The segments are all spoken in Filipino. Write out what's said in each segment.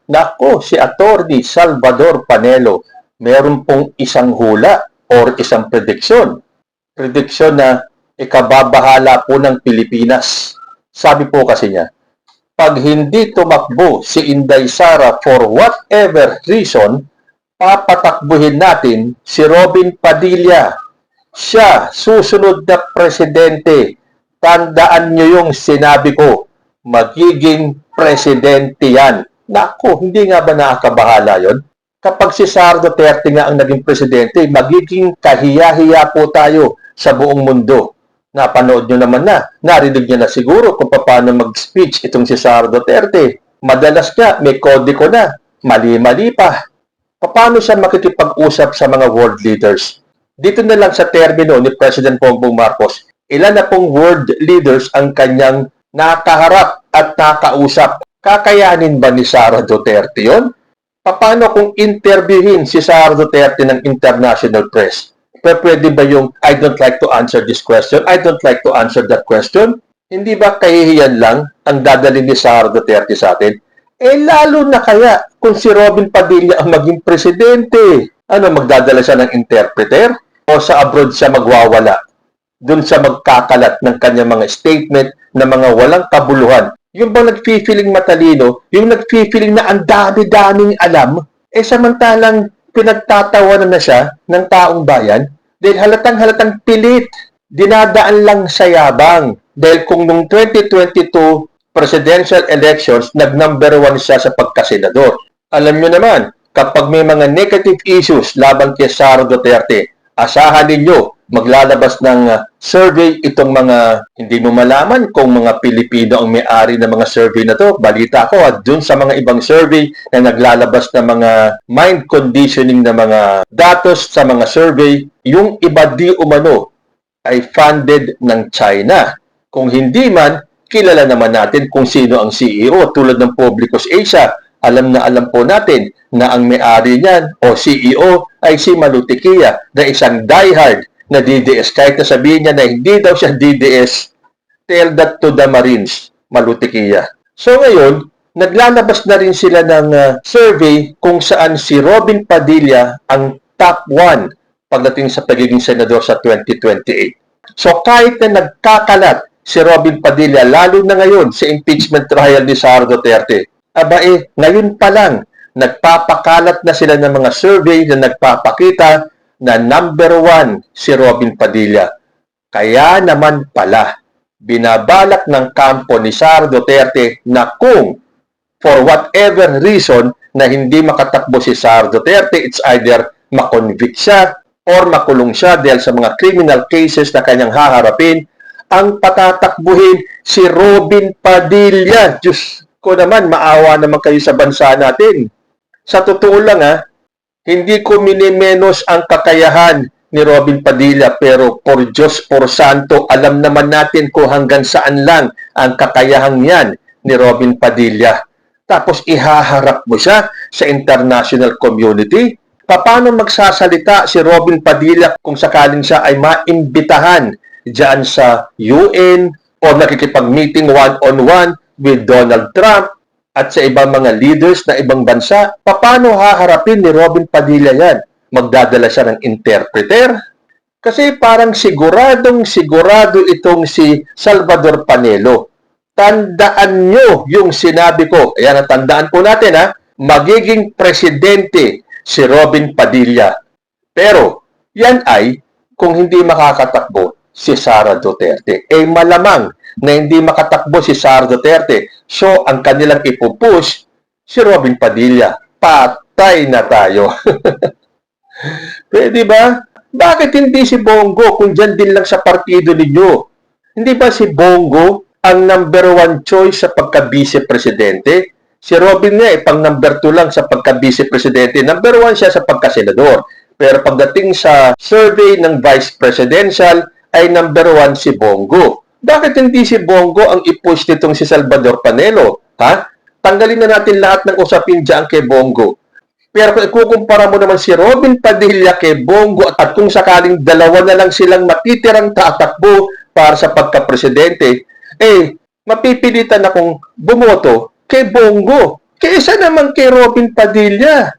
Nako, si Atty. Salvador Panelo, meron pong isang hula or isang prediksyon. Prediksyon na ikababahala po ng Pilipinas. Sabi po kasi niya, pag hindi tumakbo si Inday Sara for whatever reason, papatakbuhin natin si Robin Padilla. Siya, susunod na presidente. Tandaan niyo yung sinabi ko, magiging presidente yan. Naku, hindi nga ba nakakabahala yon? Kapag si Sara Duterte nga ang naging presidente, magiging kahiya-hiya po tayo sa buong mundo. Napanood nyo naman na, narinig niya na siguro kung paano mag-speech itong si Sara Duterte. Madalas nga, may kodiko na, mali-mali pa. Paano siya makikipag-usap sa mga world leaders? Dito na lang sa termino ni President Bongbong Marcos, ilan na pong world leaders ang kanyang nakaharap at nakausap? Kakayanin ba ni Sara Duterte yon? Paano kung interviewin si Sara Duterte ng international press? Pwede ba yung, I don't like to answer this question, I don't like to answer that question? Hindi ba kahihiyan lang ang dadalhin ni Sara Duterte sa atin? Lalo na kaya kung si Robin Padilla ang maging presidente. Ano, magdadala siya ng interpreter? O sa abroad siya magwawala? Doon siya magkakalat ng kanyang mga statement na mga walang kabuluhan. Yung bang nagfi-feeling matalino, yung nagfi-feeling na ang dami-daming alam, samantalang pinagtatawanan na siya ng taong bayan, dahil halatang pilit, dinadaan lang sa yabang. Dahil kung nung 2022 presidential elections, nag-number 1 siya sa pagkasenador. Alam nyo naman, kapag may mga negative issues laban kay Sara Duterte, asahan ninyo, maglalabas ng survey itong mga, hindi mo malaman kung mga Pilipino ang may-ari ng mga survey na to. Balita ko at dun sa mga ibang survey na naglalabas ng mga mind conditioning na mga datos sa mga survey, yung iba di umano ay funded ng China. Kung hindi man, kilala naman natin kung sino ang CEO tulad ng Publicus Asia. Alam na alam po natin na ang may-ari niyan o CEO ay si Malutikia na isang diehard na DDS. Kahit na sabihin niya na hindi daw siya DDS, tell that to the Marines, Malutikia. So ngayon, naglalabas na rin sila ng survey kung saan si Robin Padilla ang top 1 pagdating sa pagiging senador sa 2028. So kahit na nagkakalat si Robin Padilla, lalo na ngayon sa impeachment trial ni Sara Duterte, ngayon pa lang, nagpapakalat na sila ng mga survey na nagpapakita na number 1 si Robin Padilla. Kaya naman pala, binabalak ng kampo ni Sara Duterte na kung for whatever reason na hindi makatakbo si Sara Duterte, it's either makonvict siya or makulong siya dahil sa mga criminal cases na kanyang haharapin, ang patatakbuhin si Robin Padilla. Diyos ko naman, maawa naman kayo sa bansa natin. Sa totoo lang hindi ko minimenos ang kakayahan ni Robin Padilla, pero por Diyos, por Santo, alam naman natin kung hanggang saan lang ang kakayahan yan ni Robin Padilla. Tapos ihaharap mo siya sa international community. Paano magsasalita si Robin Padilla kung sakaling siya ay maimbitahan diyan sa UN o nakikipag-meeting one-on-one with Donald Trump at sa ibang mga leaders na ibang bansa? Paano haharapin ni Robin Padilla yan? Magdadala siya ng interpreter? Kasi parang sigurado itong si Salvador Panelo. Tandaan nyo yung sinabi ko. Ayan, tandaan po natin magiging presidente si Robin Padilla. Pero yan ay kung hindi makakatakbo si Sara Duterte. Malamang na hindi makatakbo si Sara Duterte. So, ang kanilang ipupush, si Robin Padilla. Patay na tayo. Pwede ba? Bakit hindi si Bongo kung dyan din lang sa partido ninyo? Hindi ba si Bongo ang number 1 choice sa pagka-vice-presidente? Si Robin nga pang number 2 lang sa pagka-vice-presidente. Number 1 siya sa pagka-senador. Pero pagdating sa survey ng vice-presidential, ay number 1 si Bongo. Bakit hindi si Bongo ang i-push nitong si Salvador Panelo? Tanggalin na natin lahat ng usapin dyan kay Bongo. Pero kung ikukumpara mo naman si Robin Padilla kay Bongo at kung sakaling dalawa na lang silang matitirang tatakbo para sa pagka-presidente, mapipilitan akong bumoto kay Bongo. Kaysa naman kay Robin Padilla.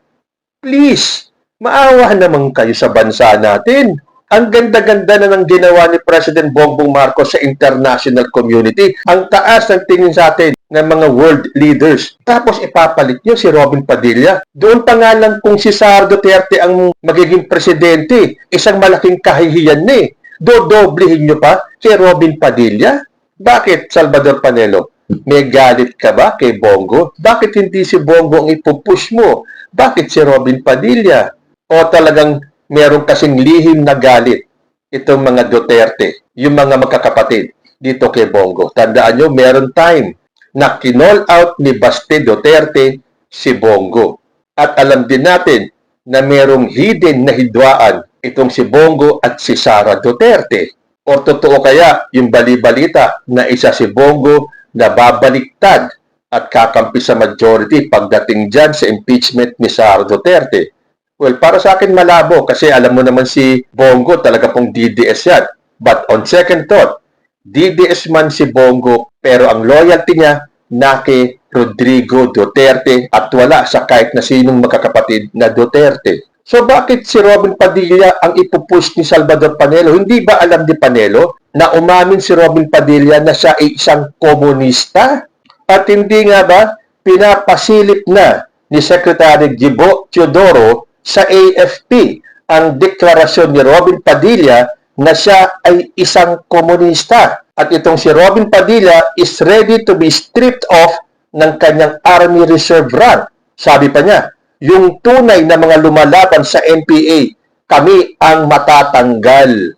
Please, maawa naman kayo sa bansa natin. Ang ganda-ganda na ng ginawa ni President Bongbong Marcos sa international community. Ang taas ng tingin sa atin ng mga world leaders. Tapos ipapalit nyo si Robin Padilla. Doon pa nga lang kung si Sara Duterte ang magiging presidente, isang malaking kahihiyan na eh. Dodoblehin nyo pa si Robin Padilla? Bakit, Salvador Panelo? May galit ka ba kay Bongo? Bakit hindi si Bongo ang ipupush mo? Bakit si Robin Padilla? O talagang meron kasing lihim na galit itong mga Duterte, yung mga magkakapatid dito kay Bongo. Tandaan nyo, meron time na kinall out ni Baste Duterte si Bongo. At alam din natin na merong hidden na hidwaan itong si Bongo at si Sara Duterte. O totoo kaya yung bali-balita na isa si Bongo na babaliktad at kakampi sa majority pagdating dyan sa impeachment ni Sara Duterte? Well, para sa akin malabo kasi alam mo naman si Bongo talaga pong DDS yan. But on second thought, DDS man si Bongo pero ang loyalty niya na kay Rodrigo Duterte at wala sa kahit na sinong magkakapatid na Duterte. So bakit si Robin Padilla ang ipupush ni Salvador Panelo? Hindi ba alam ni Panelo na umamin si Robin Padilla na siya ay isang komunista? At hindi nga ba pinapasilip na ni Secretary Gibo Teodoro sa AFP ang deklarasyon ni Robin Padilla na siya ay isang komunista. At itong si Robin Padilla is ready to be stripped off ng kanyang Army Reserve rank. Sabi pa niya, yung tunay na mga lumalaban sa NPA, kami ang matatanggal.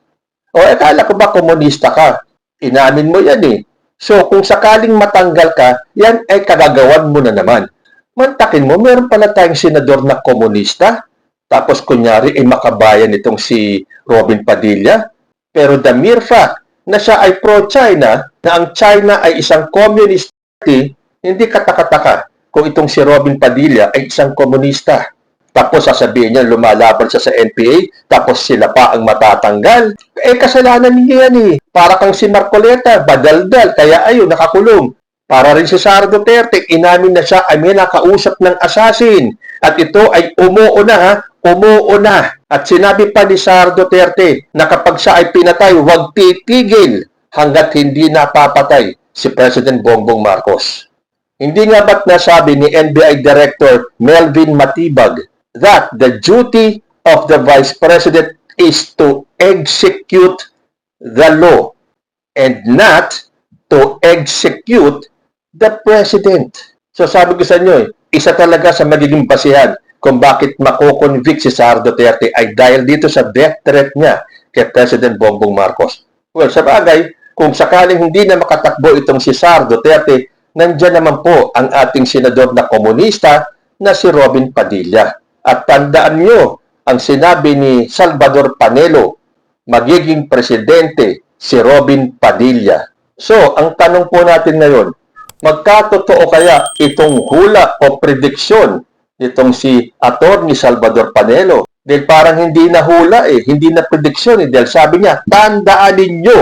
O akala ko ba komunista ka? Inamin mo yan eh. So kung sakaling matanggal ka, yan ay kagagawan mo na naman. Mantakin mo, meron pala tayong senador na komunista. Tapos kunyari ay makabayan itong si Robin Padilla. Pero the mere fact na siya ay pro-China, na ang China ay isang communist party, hindi katakataka kung itong si Robin Padilla ay isang komunista. Tapos sasabihin niya lumalaban siya sa NPA, tapos sila pa ang matatanggal. Eh kasalanan niya yan eh. Para kang si Marcoleta, badaldal, kaya ayun, nakakulong. Para rin si Sara Duterte, inamin na siya ay may nakausap ng assassin. At ito ay umuuna. At sinabi pa ni Sara Duterte na kapag siya ay pinatay, huwag titigil hanggat hindi napapatay si President Bongbong Marcos. Hindi nga ba't nasabi ni NBI Director Melvin Matibag that the duty of the Vice President is to execute the law and not to execute the President. So sabi ko sa inyo, isa talaga sa magiging basihan kung bakit mako-convict si Sara Duterte ay dahil dito sa death threat niya kay President Bongbong Marcos. Well, sa bagay, kung sakaling hindi na makatakbo itong si Sara Duterte, nandiyan naman po ang ating senador na komunista na si Robin Padilla. At tandaan nyo, ang sinabi ni Salvador Panelo, magiging presidente si Robin Padilla. So, ang tanong po natin ngayon, magkatotoo kaya itong hula o prediksyon nitong si Atty. Salvador Panelo? Dahil parang hindi na hula hindi na prediksyon dahil sabi niya, tandaan ninyo,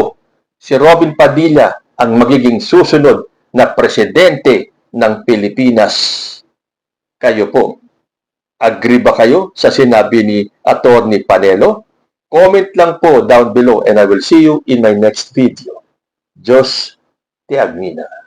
si Robin Padilla ang magiging susunod na presidente ng Pilipinas. Kayo po, agree ba kayo sa sinabi ni Atty. Panelo? Comment lang po down below and I will see you in my next video. Diyos te agmina.